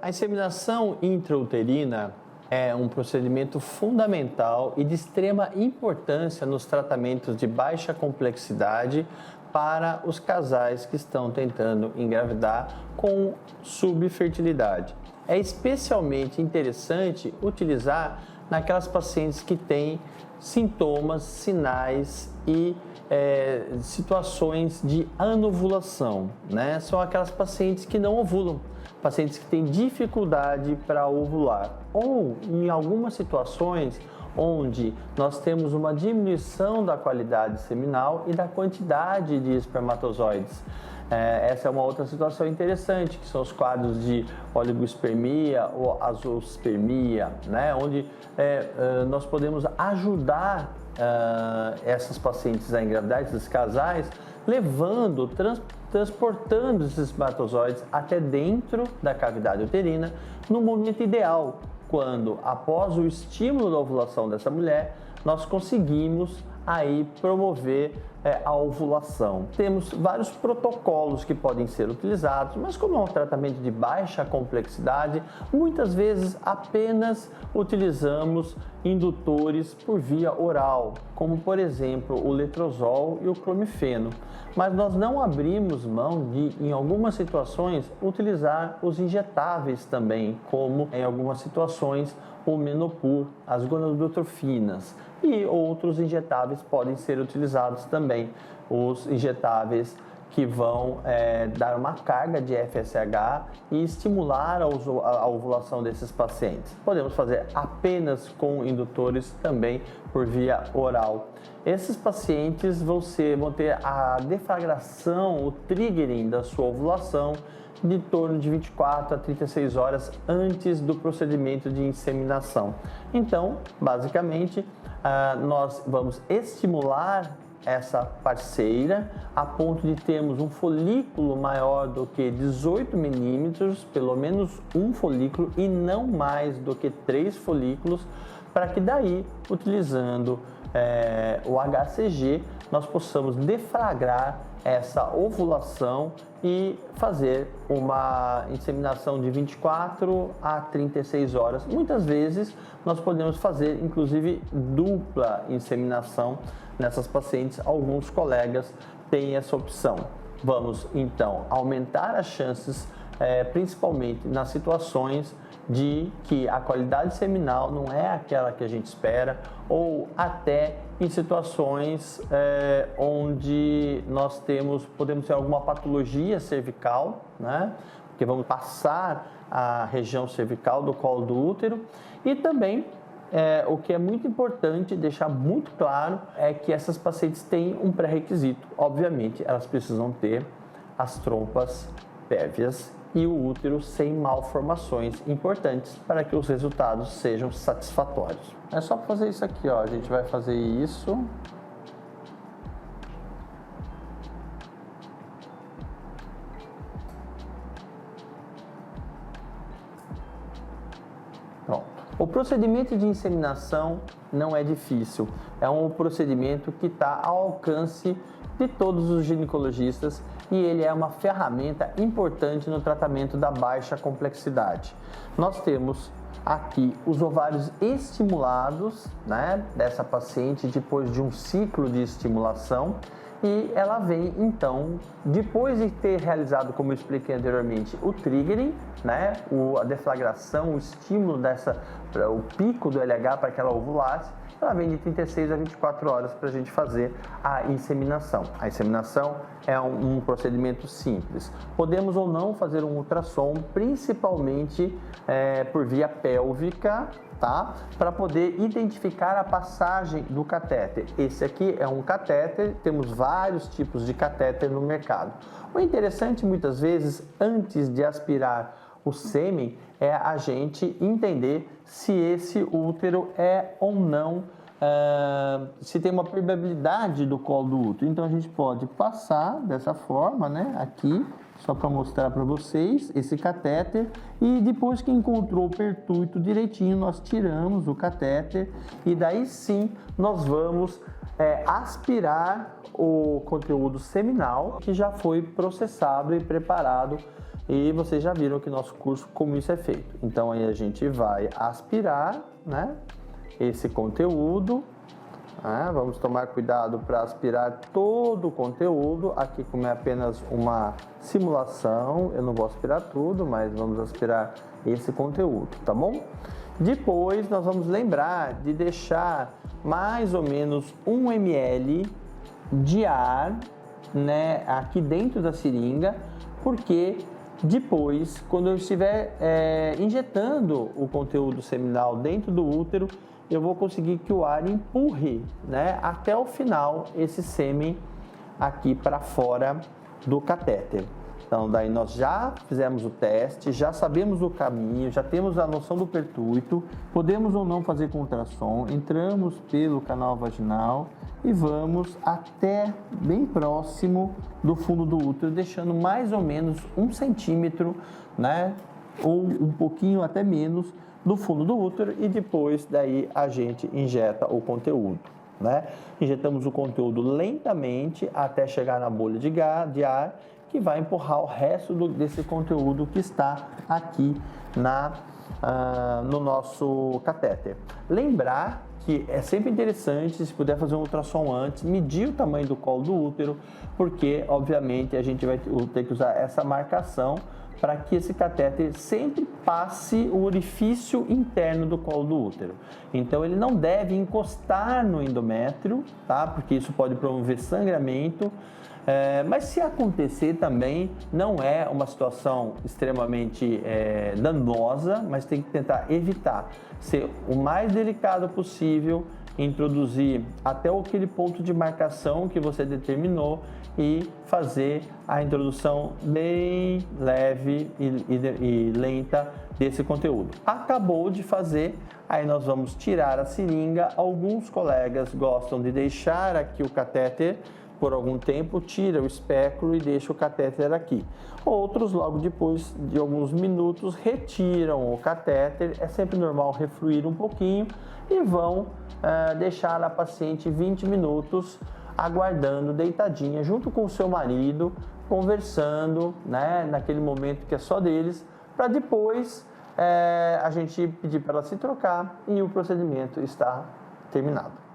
A inseminação intrauterina é um procedimento fundamental e de extrema importância nos tratamentos de baixa complexidade para os casais que estão tentando engravidar com subfertilidade. É especialmente interessante utilizar naquelas pacientes que têm sintomas, sinais e situações de anovulação, né? São aquelas pacientes que não ovulam, pacientes que têm dificuldade para ovular, ou em algumas situações onde nós temos uma diminuição da qualidade seminal e da quantidade de espermatozoides. Essa é uma outra situação interessante, que são os quadros de oligospermia ou azoospermia, né? Onde nós podemos ajudar essas pacientes a engravidar, esses casais, transportando esses espermatozoides até dentro da cavidade uterina no momento ideal, quando, após o estímulo da ovulação dessa mulher, nós conseguimos aí promover a ovulação. Temos vários protocolos que podem ser utilizados, mas como é um tratamento de baixa complexidade, muitas vezes apenas utilizamos indutores por via oral, como por exemplo o letrozol e o clomifeno. Mas nós não abrimos mão de, em algumas situações, utilizar os injetáveis também, como em algumas situações o Menopur, as gonadotrofinas, e outros injetáveis podem ser utilizados também, os injetáveis que vão dar uma carga de FSH e estimular a ovulação desses pacientes. Podemos fazer apenas com indutores também por via oral. Esses pacientes vão ter a deflagração, o triggering da sua ovulação de torno de 24 a 36 horas antes do procedimento de inseminação. Então, basicamente, nós vamos estimular essa parceira a ponto de termos um folículo maior do que 18 milímetros, pelo menos um folículo e não mais do que 3 folículos, para que daí, utilizando o HCG, nós possamos deflagrar essa ovulação e fazer uma inseminação de 24 a 36 horas. Muitas vezes nós podemos fazer inclusive dupla inseminação nessas pacientes. Alguns colegas têm essa opção. Vamos então aumentar as chances, principalmente nas situações de que a qualidade seminal não é aquela que a gente espera, ou até em situações onde nós podemos ter alguma patologia cervical, né? Porque vamos passar a região cervical do colo do útero. E também o que é muito importante deixar muito claro é que essas pacientes têm um pré-requisito. Obviamente, elas precisam ter as trompas pérvias e o útero sem malformações importantes para que os resultados sejam satisfatórios. É só fazer isso aqui, ó. A gente vai fazer isso. Pronto. O procedimento de inseminação não é difícil. É um procedimento que está ao alcance de todos os ginecologistas e ele é uma ferramenta importante no tratamento da baixa complexidade. Nós temos aqui os ovários estimulados, né, dessa paciente depois de um ciclo de estimulação, e ela vem então, depois de ter realizado, como eu expliquei anteriormente, o triggering, né, a deflagração, o estímulo o pico do LH para que ela ovulasse, ela vem de 36 a 24 horas para a gente fazer a inseminação. A inseminação é um procedimento simples. Podemos ou não fazer um ultrassom, principalmente por via pélvica, tá? Para poder identificar a passagem do catéter. Esse aqui é um catéter, temos vários tipos de catéter no mercado. O interessante, muitas vezes, antes de aspirar o sêmen, é a gente entender se esse útero é ou não, se tem uma permeabilidade do colo do útero. Então a gente pode passar dessa forma, né, aqui, só para mostrar para vocês esse catéter, e depois que encontrou o pertuito direitinho, nós tiramos o catéter e daí sim nós vamos aspirar o conteúdo seminal que já foi processado e preparado E vocês já viram que nosso curso, como isso é feito. Então aí a gente vai aspirar, né, esse conteúdo. Vamos tomar cuidado para aspirar todo o conteúdo. Aqui, como é apenas uma simulação, eu não vou aspirar tudo, mas vamos aspirar esse conteúdo, tá bom? Depois nós vamos lembrar de deixar mais ou menos 1 ml de ar, né, aqui dentro da seringa, porque depois, quando eu estiver injetando o conteúdo seminal dentro do útero, eu vou conseguir que o ar empurre, né, até o final esse sêmen aqui para fora do catéter. Então, daí nós já fizemos o teste, já sabemos o caminho, já temos a noção do pertuito, podemos ou não fazer com ultrassom, entramos pelo canal vaginal e vamos até bem próximo do fundo do útero, deixando mais ou menos 1 centímetro, né, ou um pouquinho até menos do fundo do útero, e depois daí a gente injeta o conteúdo, né? Injetamos o conteúdo lentamente até chegar na bolha de ar, que vai empurrar o resto desse conteúdo que está aqui no nosso catéter. Lembrar que é sempre interessante, se puder fazer um ultrassom antes, medir o tamanho do colo do útero, porque obviamente a gente vai ter que usar essa marcação para que esse catéter sempre passe o orifício interno do colo do útero. Então ele não deve encostar no endométrio, tá? Porque isso pode promover sangramento. Mas se acontecer também, não é uma situação extremamente danosa, mas tem que tentar evitar, ser o mais delicado possível, introduzir até aquele ponto de marcação que você determinou e fazer a introdução bem leve e lenta desse conteúdo. Acabou de fazer, aí nós vamos tirar a seringa. Alguns colegas gostam de deixar aqui o catéter por algum tempo, tira o espéculo e deixa o catéter aqui. Outros, logo depois de alguns minutos, retiram o catéter. É sempre normal refluir um pouquinho e vão deixar a paciente 20 minutos aguardando deitadinha junto com o seu marido, conversando, né, naquele momento que é só deles, para depois a gente pedir para ela se trocar e o procedimento está terminado.